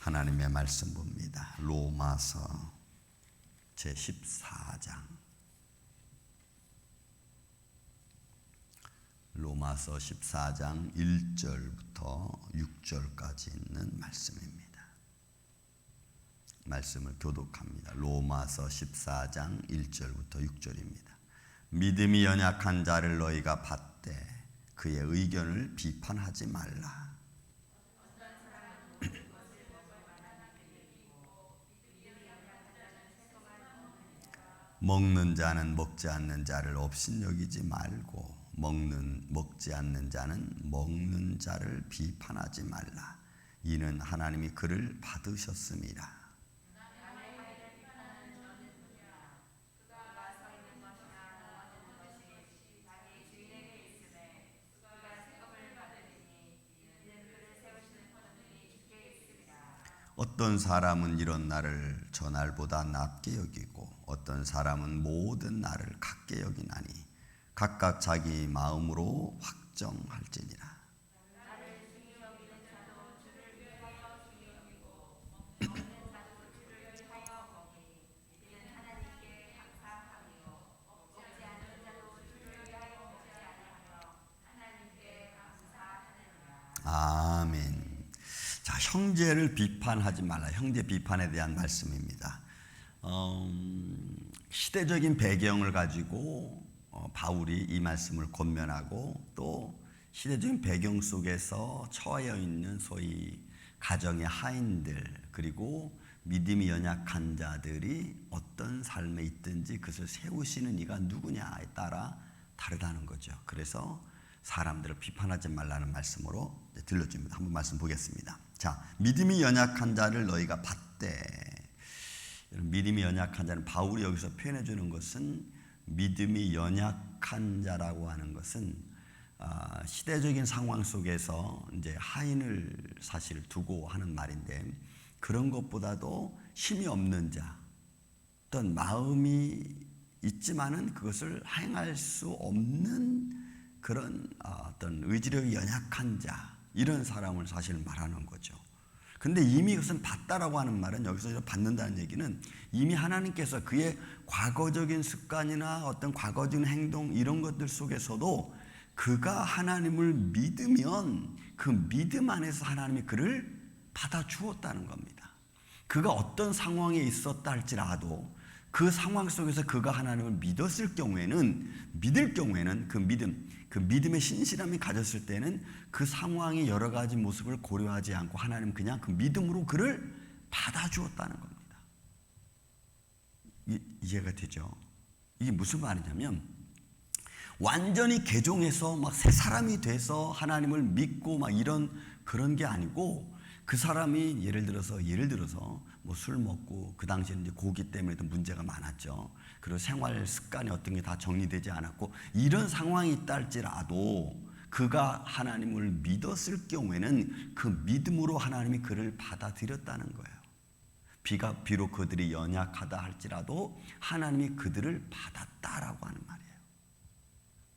하나님의 말씀 봅니다. 로마서 제14장. 로마서 14장 1절부터 6절까지 있는 말씀입니다. 말씀을 교독합니다. 로마서 14장 1절부터 6절입니다. 믿음이 연약한 자를 너희가 받되 그의 의견을 비판하지 말라. 먹는 자는 먹지 않는 자를 업신여기지 말고 먹지 않는 자는 먹는 자를 비판하지 말라. 이는 하나님이 그를 받으셨음이라. 어떤 사람은 이런 날을 저 날보다 낮게 여기고 어떤 사람은 모든 날을 같게 여기나니 각각 자기 마음으로 확정할지니라. 아멘. 자, 형제를 비판하지 말라. 형제 비판에 대한 말씀입니다. 시대적인 배경을 가지고 바울이 이 말씀을 권면하고 또 시대적인 배경 속에서 처해 있는 소위 가정의 하인들 그리고 믿음이 연약한 자들이 어떤 삶에 있든지 그것을 세우시는 이가 누구냐에 따라 다르다는 거죠. 그래서 사람들을 비판하지 말라는 말씀으로 들려줍니다. 한번 말씀 보겠습니다. 자, 믿음이 연약한 자를 너희가 받되. 믿음이 연약한 자는 바울이 여기서 표현해 주는 것은 믿음이 연약한 자라고 하는 것은 시대적인 상황 속에서 이제 하인을 사실 두고 하는 말인데 그런 것보다도 힘이 없는 자, 어떤 마음이 있지만은 그것을 행할 수 없는 그런 어떤 의지력이 연약한 자, 이런 사람을 사실 말하는 거죠. 근데 이미 그것은 받다라고 하는 말은 여기서 받는다는 얘기는 이미 하나님께서 그의 과거적인 습관이나 어떤 과거적인 행동 이런 것들 속에서도 그가 하나님을 믿으면 그 믿음 안에서 하나님이 그를 받아 주었다는 겁니다. 그가 어떤 상황에 있었다 할지라도 그 상황 속에서 그가 하나님을 믿을 경우에는 그 믿음의 신실함이 가졌을 때는 그 상황의 여러 가지 모습을 고려하지 않고 하나님은 그냥 그 믿음으로 그를 받아주었다는 겁니다. 이해가 되죠? 이게 무슨 말이냐면 완전히 개종해서 막 새 사람이 돼서 하나님을 믿고 막 그런 게 아니고 그 사람이 예를 들어서 뭐 술 먹고 그 당시에는 이제 고기 때문에 문제가 많았죠. 그리고 생활 습관이 어떤 게 다 정리되지 않았고 이런 상황이 있다 할지라도 그가 하나님을 믿었을 경우에는 그 믿음으로 하나님이 그를 받아들였다는 거예요. 비록 그들이 연약하다 할지라도 하나님이 그들을 받았다라고 하는 말이에요.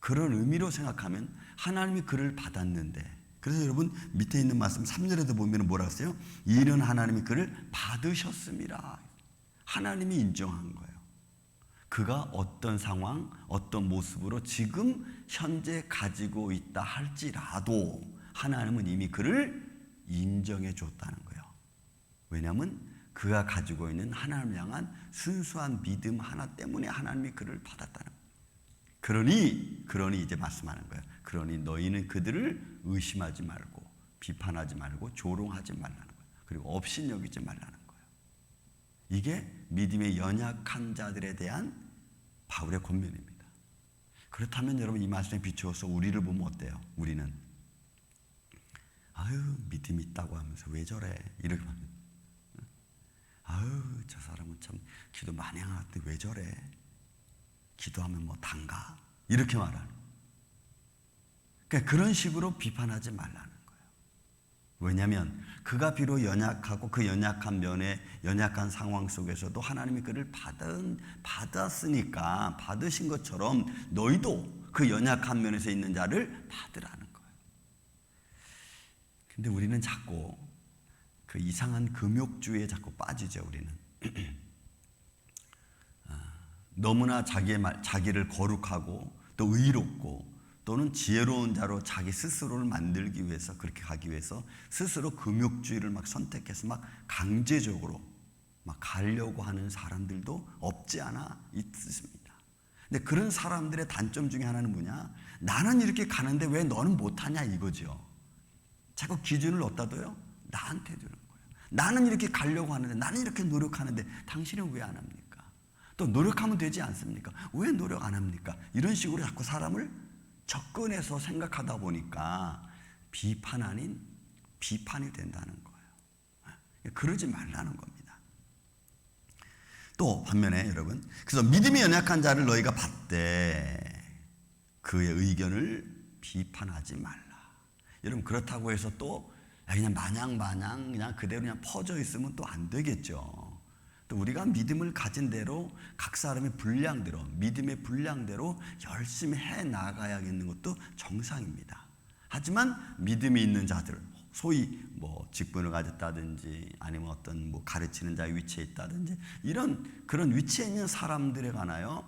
그런 의미로 생각하면 하나님이 그를 받았는데 그래서 여러분 밑에 있는 말씀 3절에도 보면 뭐라 했어요? 이는 하나님이 그를 받으셨음이라. 하나님이 인정한 거예요. 그가 어떤 상황, 어떤 모습으로 지금 현재 가지고 있다 할지라도 하나님은 이미 그를 인정해 줬다는 거예요. 왜냐하면 그가 가지고 있는 하나님을 향한 순수한 믿음 하나 때문에 하나님이 그를 받았다는 거예요. 그러니 이제 말씀하는 거예요. 그러니 너희는 그들을 의심하지 말고 비판하지 말고 조롱하지 말라는 거예요. 그리고 업신여기지 말라는 거예요. 이게 믿음의 연약한 자들에 대한 바울의 권면입니다. 그렇다면 여러분 이 말씀에 비추어서 우리를 보면 어때요? 우리는 믿음이 있다고 하면서 왜 저래? 이렇게 말합니다. 저 사람은 참 기도 많이 하는데 왜 저래? 기도하면 뭐 단가? 이렇게 말하는 거예요. 그러니까 그런 식으로 비판하지 말라는 거예요. 왜냐하면 그가 비록 연약하고 그 연약한 면에 연약한 상황 속에서도 하나님이 그를 받았으니까 받으신 것처럼 너희도 그 연약한 면에서 있는 자를 받으라는 거예요. 근데 우리는 자꾸 그 이상한 금욕주의에 자꾸 빠지죠, 우리는. 너무나 자기를 거룩하고 또 의롭고 또는 지혜로운 자로 자기 스스로를 만들기 위해서, 그렇게 가기 위해서 스스로 금욕주의를 막 선택해서 막 강제적으로 막 가려고 하는 사람들도 없지 않아 있습니다. 근데 그런 사람들의 단점 중에 하나는 뭐냐? 나는 이렇게 가는데 왜 너는 못하냐 이거죠. 자꾸 기준을 어디다 둬요? 나한테 두는 거예요. 나는 이렇게 가려고 하는데, 나는 이렇게 노력하는데 당신은 왜 안 합니까? 또 노력하면 되지 않습니까? 왜 노력 안 합니까? 이런 식으로 자꾸 사람을 접근해서 생각하다 보니까 비판 아닌 비판이 된다는 거예요. 그러지 말라는 겁니다. 또 반면에 여러분, 그래서 믿음이 연약한 자를 너희가 봤되 그의 의견을 비판하지 말라. 여러분, 그렇다고 해서 또 그냥 마냥 그냥 그대로 그냥 퍼져 있으면 또 안 되겠죠. 또 우리가 믿음을 가진 대로 각 사람의 분량대로, 믿음의 분량대로 열심히 해 나가야겠는 것도 정상입니다. 하지만 믿음이 있는 자들, 소위 뭐 직분을 가졌다든지 아니면 어떤 뭐 가르치는 자의 위치에 있다든지 이런 그런 위치에 있는 사람들에 관하여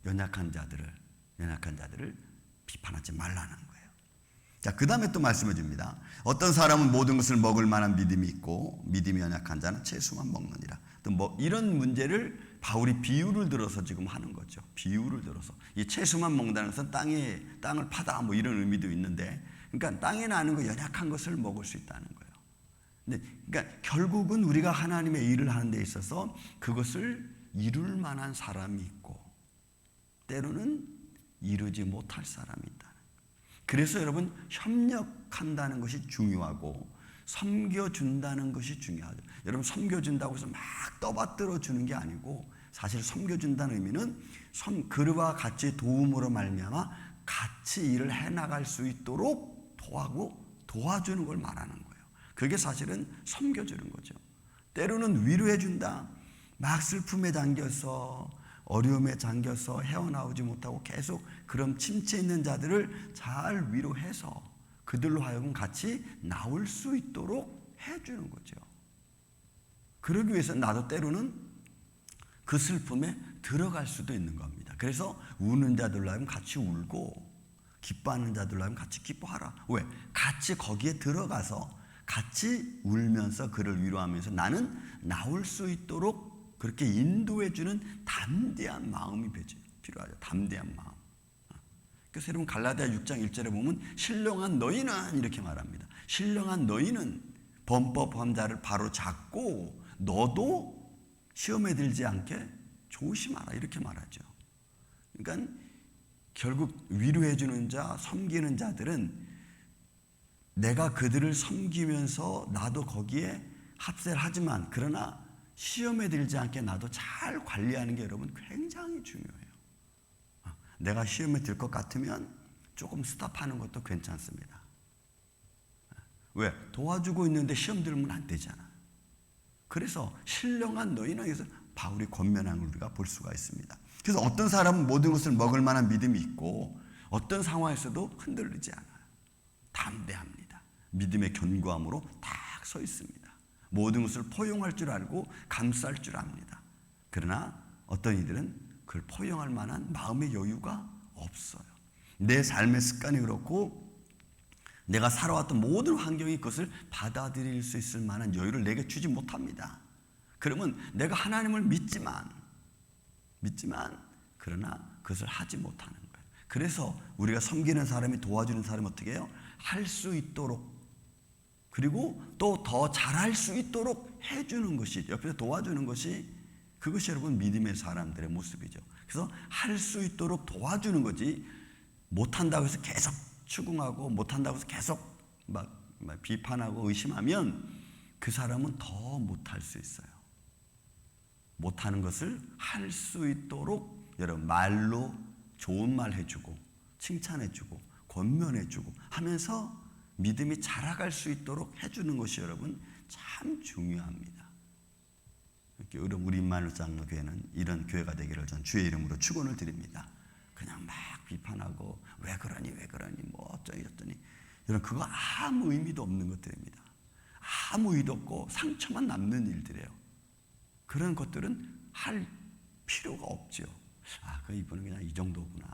연약한 자들을 비판하지 말라는 거예요. 자, 그 다음에 또 말씀해 줍니다. 어떤 사람은 모든 것을 먹을 만한 믿음이 있고 믿음이 연약한 자는 채소만 먹느니라. 또 뭐 이런 문제를 바울이 비유를 들어서 지금 하는 거죠. 비유를 들어서 이 채소만 먹는다는 것은 땅을 파다 뭐 이런 의미도 있는데, 그러니까 땅에 나는 거 연약한 것을 먹을 수 있다는 거예요. 근데 그러니까 결국은 우리가 하나님의 일을 하는 데 있어서 그것을 이룰 만한 사람이 있고 때로는 이루지 못할 사람이 있다. 그래서 여러분, 협력한다는 것이 중요하고 섬겨준다는 것이 중요하죠. 여러분, 섬겨준다고 해서 막 떠받들어 주는 게 아니고, 사실 섬겨준다는 의미는 그와 같이 도움으로 말미암아 같이 일을 해나갈 수 있도록 도와주는 걸 말하는 거예요. 그게 사실은 섬겨주는 거죠. 때로는 위로해준다. 막 슬픔에 잠겨서 어려움에 잠겨서 헤어나오지 못하고 계속 그런 침체 있는 자들을 잘 위로해서 그들로 하여금 같이 나올 수 있도록 해주는 거죠. 그러기 위해서 나도 때로는 그 슬픔에 들어갈 수도 있는 겁니다. 그래서 우는 자들로 하여금 같이 울고 기뻐하는 자들로 하여금 같이 기뻐하라. 왜? 같이 거기에 들어가서 같이 울면서 그를 위로하면서 나는 나올 수 있도록 그렇게 인도해주는 담대한 마음이 필요하죠. 담대한 마음. 그래서 여러분, 갈라디아 6장 1절에 보면 신령한 너희는 이렇게 말합니다. 신령한 너희는 범법한 자를 바로 잡고 너도 시험에 들지 않게 조심하라, 이렇게 말하죠. 그러니까 결국 위로해주는 자, 섬기는 자들은 내가 그들을 섬기면서 나도 거기에 합세를 하지만, 그러나 시험에 들지 않게 나도 잘 관리하는 게 여러분 굉장히 중요해요. 내가 시험에 들 것 같으면 조금 스탑하는 것도 괜찮습니다. 왜? 도와주고 있는데 시험 들면 안 되잖아. 그래서 신령한 너희는, 그래서 바울이 권면한 걸 우리가 볼 수가 있습니다. 그래서 어떤 사람은 모든 것을 먹을 만한 믿음이 있고 어떤 상황에서도 흔들리지 않아요. 담대합니다. 믿음의 견고함으로 딱 서 있습니다. 모든 것을 포용할 줄 알고 감쌀 줄 압니다. 그러나 어떤 이들은 그걸 포용할 만한 마음의 여유가 없어요. 내 삶의 습관이 그렇고 내가 살아왔던 모든 환경이 그것을 받아들일 수 있을 만한 여유를 내게 주지 못합니다. 그러면 내가 하나님을 믿지만 그러나 그것을 하지 못하는 거예요. 그래서 우리가 섬기는 사람이, 도와주는 사람이 어떻게 해요? 할 수 있도록, 그리고 또 더 잘할 수 있도록 해주는 것이, 옆에서 도와주는 것이, 그것이 여러분 믿음의 사람들의 모습이죠. 그래서 할 수 있도록 도와주는 거지, 못한다고 해서 계속 추궁하고 못한다고 해서 계속 막 비판하고 의심하면 그 사람은 더 못할 수 있어요. 못하는 것을 할 수 있도록 여러분 말로 좋은 말 해주고 칭찬해주고 권면해주고 하면서 믿음이 자라갈 수 있도록 해주는 것이 여러분 참 중요합니다. 우리 임마누엘 장로교회는 이런 교회가 되기를 전 주의 이름으로 축원을 드립니다. 그냥 막 비판하고 왜 그러니 뭐 어쩌니 저쩌니 이런, 그거 아무 의미도 없는 것들입니다. 아무 의도 없고 상처만 남는 일들이에요. 그런 것들은 할 필요가 없죠. 이분은 그냥 이 정도구나.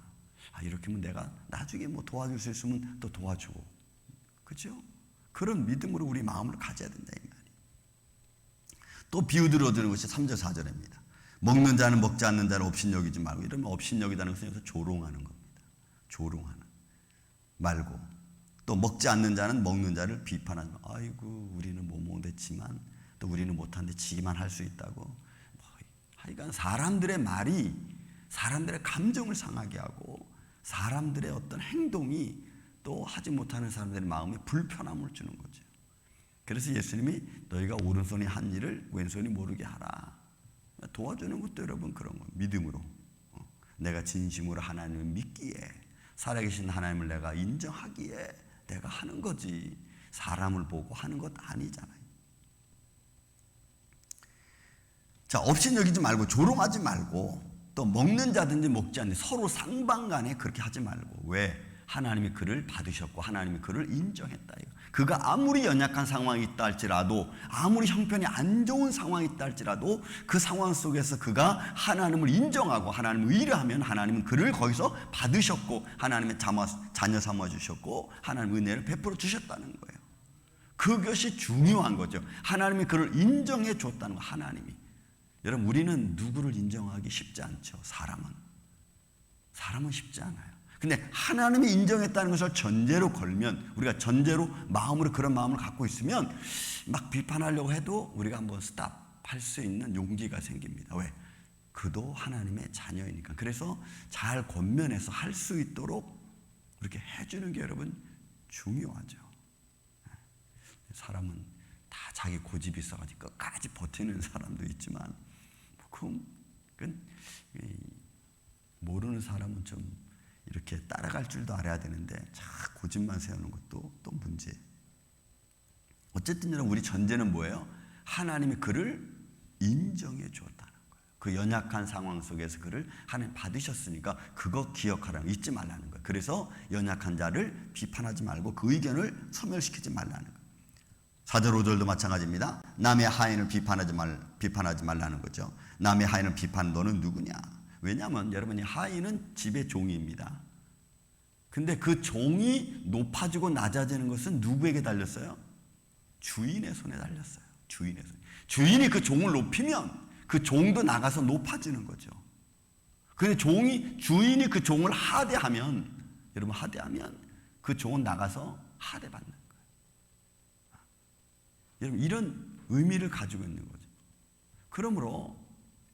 이렇게 하면 내가 나중에 뭐 도와줄 수 있으면 또 도와주고. 그죠? 그런 믿음으로 우리 마음을 가져야 된다 이 말이. 또 비유들을 얻는 것이 3절 4절입니다. 먹는 자는 먹지 않는 자를 업신여기지 말고. 이러면 업신여기다는 것은 여기서 조롱하는 겁니다. 조롱하는 말고. 또 먹지 않는 자는 먹는 자를 비판하지 말고. 아이고 우리는 뭐 못했지만 또 우리는 못하는데 지기만 할 수 있다고. 하여간 사람들의 말이 사람들의 감정을 상하게 하고 사람들의 어떤 행동이 또 하지 못하는 사람들의 마음에 불편함을 주는 거죠. 그래서 예수님이 너희가 오른손이 한 일을 왼손이 모르게 하라. 도와주는 것도 여러분 그런 거 믿음으로. 내가 진심으로 하나님을 믿기에 살아계신 하나님을 내가 인정하기에 내가 하는 거지. 사람을 보고 하는 것 아니잖아요. 자, 업신여기지 말고 조롱하지 말고 또 먹는 자든지 먹지 않는 서로 상방간에 그렇게 하지 말고. 왜? 하나님이 그를 받으셨고 하나님이 그를 인정했다. 그가 아무리 연약한 상황이 있다 할지라도 아무리 형편이 안 좋은 상황이 있다 할지라도 그 상황 속에서 그가 하나님을 인정하고 하나님을 의뢰하면 하나님은 그를 거기서 받으셨고 하나님의 자녀 삼아주셨고 하나님 은혜를 베풀어 주셨다는 거예요. 그것이 중요한 거죠. 하나님이 그를 인정해 줬다는 거. 하나님이. 여러분 우리는 누구를 인정하기 쉽지 않죠. 사람은 쉽지 않아요. 근데 하나님이 인정했다는 것을 전제로 걸면 우리가 전제로 마음으로 그런 마음을 갖고 있으면 막 비판하려고 해도 우리가 한번 스탑할 수 있는 용기가 생깁니다. 왜? 그도 하나님의 자녀이니까. 그래서 잘 권면해서 할 수 있도록 그렇게 해주는 게 여러분 중요하죠. 사람은 다 자기 고집이 있어가지고 끝까지 버티는 사람도 있지만 그건 모르는 사람은 좀 이렇게 따라갈 줄도 알아야 되는데 자 고집만 세우는 것도 또 문제. 어쨌든 여러분 우리 전제는 뭐예요? 하나님이 그를 인정해 주었다는 거예요. 그 연약한 상황 속에서 그를 하나님 받으셨으니까 그거 기억하라는 거, 잊지 말라는 거예요. 그래서 연약한 자를 비판하지 말고 그 의견을 소멸시키지 말라는 거예요. 4절 5절도 마찬가지입니다. 남의 하인을 비판하지 말라는 거죠. 남의 하인을 비판 너는 누구냐? 왜냐하면 여러분이 하인은 집의 종입니다. 근데 그 종이 높아지고 낮아지는 것은 누구에게 달렸어요? 주인의 손에 달렸어요. 주인의 손. 주인이 그 종을 높이면 그 종도 나가서 높아지는 거죠. 근데 주인이 그 종을 하대하면 여러분 하대하면 그 종은 나가서 하대받는 거예요. 여러분 이런 의미를 가지고 있는 거죠. 그러므로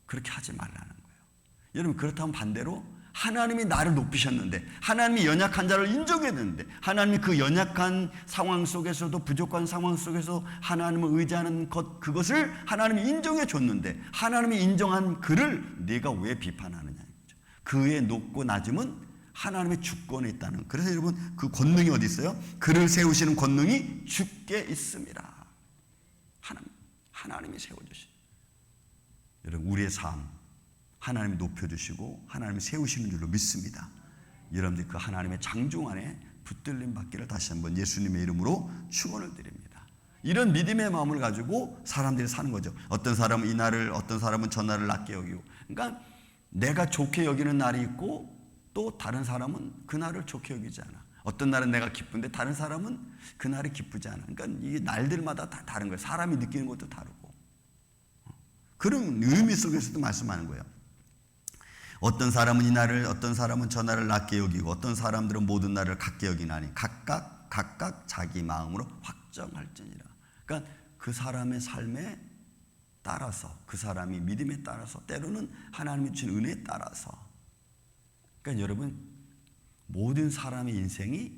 그렇게 하지 말라는 거예요. 여러분 그렇다면 반대로 하나님이 나를 높이셨는데 하나님이 연약한 자를 인정해야 되는데 하나님이 그 연약한 상황 속에서도 부족한 상황 속에서 하나님을 의지하는 그것을 하나님이 인정해 줬는데 하나님이 인정한 그를 네가 왜 비판하느냐 이거죠. 그의 높고 낮음은 하나님의 주권에 있다는. 그래서 여러분 그 권능이 어디 있어요? 그를 세우시는 권능이 주께 있습니다. 하나님이 세워주시. 여러분 우리의 삶 하나님이 높여주시고 하나님이 세우시는 줄로 믿습니다. 여러분들 그 하나님의 장중 안에 붙들림 받기를 다시 한번 예수님의 이름으로 축원을 드립니다. 이런 믿음의 마음을 가지고 사람들이 사는 거죠. 어떤 사람은 이 날을 어떤 사람은 저 날을 낮게 여기고. 그러니까 내가 좋게 여기는 날이 있고 또 다른 사람은 그 날을 좋게 여기지 않아. 어떤 날은 내가 기쁜데 다른 사람은 그 날이 기쁘지 않아. 그러니까 이게 날들마다 다 다른 거예요. 사람이 느끼는 것도 다르고. 그런 의미 속에서도 말씀하는 거예요. 어떤 사람은 이 날을 어떤 사람은 저 날을 낮게 여기고 어떤 사람들은 모든 날을 같게 여기나니 각각 자기 마음으로 확정할지니라. 그러니까 그 사람의 삶에 따라서 그 사람이 믿음에 따라서 때로는 하나님이 주신 은혜에 따라서. 그러니까 여러분 모든 사람의 인생이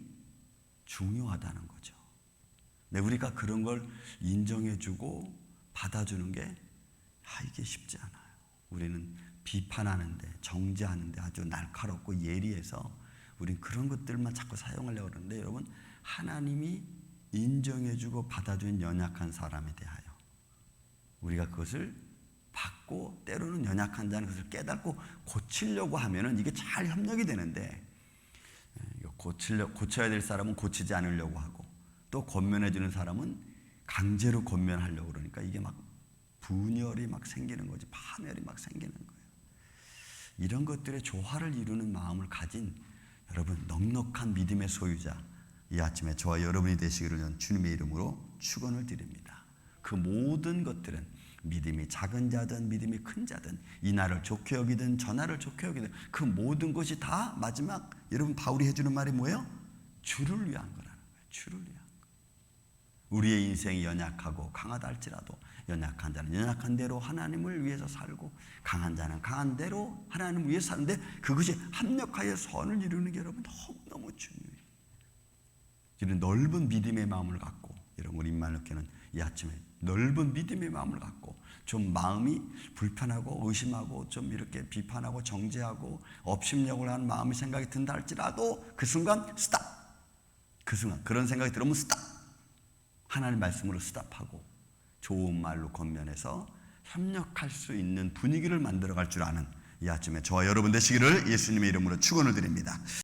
중요하다는 거죠. 근데 우리가 그런 걸 인정해주고 받아주는 게 이게 쉽지 않아요. 우리는 비판하는데 정죄하는데 아주 날카롭고 예리해서 우린 그런 것들만 자꾸 사용하려고 그러는데 여러분 하나님이 인정해주고 받아준 연약한 사람에 대하여 우리가 그것을 받고 때로는 연약한 자는 그것을 깨닫고 고치려고 하면은 이게 잘 협력이 되는데 고쳐야 될 사람은 고치지 않으려고 하고 또 권면해주는 사람은 강제로 권면하려고 그러니까 이게 막 분열이 막 생기는 거지. 파멸이 막 생기는 거예요. 이런 것들에 조화를 이루는 마음을 가진 여러분 넉넉한 믿음의 소유자, 이 아침에 저와 여러분이 되시기를 주님의 이름으로 축원을 드립니다. 그 모든 것들은 믿음이 작은 자든 믿음이 큰 자든 이 날을 좋게 여기든 저 날을 좋게 여기든 그 모든 것이 다 마지막 여러분 바울이 해주는 말이 뭐예요? 주를 위한 거라는 거예요. 주를 위한 거. 우리의 인생이 연약하고 강하다 할지라도 연약한 자는 연약한 대로 하나님을 위해서 살고 강한 자는 강한 대로 하나님을 위해서 사는데 그것이 합력하여 선을 이루는 게 여러분 너무너무 중요해요. 이런 넓은 믿음의 마음을 갖고 여러분 우리 임마누엘교회는 이 아침에 넓은 믿음의 마음을 갖고 좀 마음이 불편하고 의심하고 좀 이렇게 비판하고 정죄하고 업심력을 하는 마음의 생각이 든다 할지라도 그 순간 스탑! 그 순간 그런 생각이 들으면 스탑! 하나님의 말씀으로 스탑하고 좋은 말로 권면해서 협력할 수 있는 분위기를 만들어갈 줄 아는 이 아침에 저와 여러분 되시기를 예수님의 이름으로 축원을 드립니다.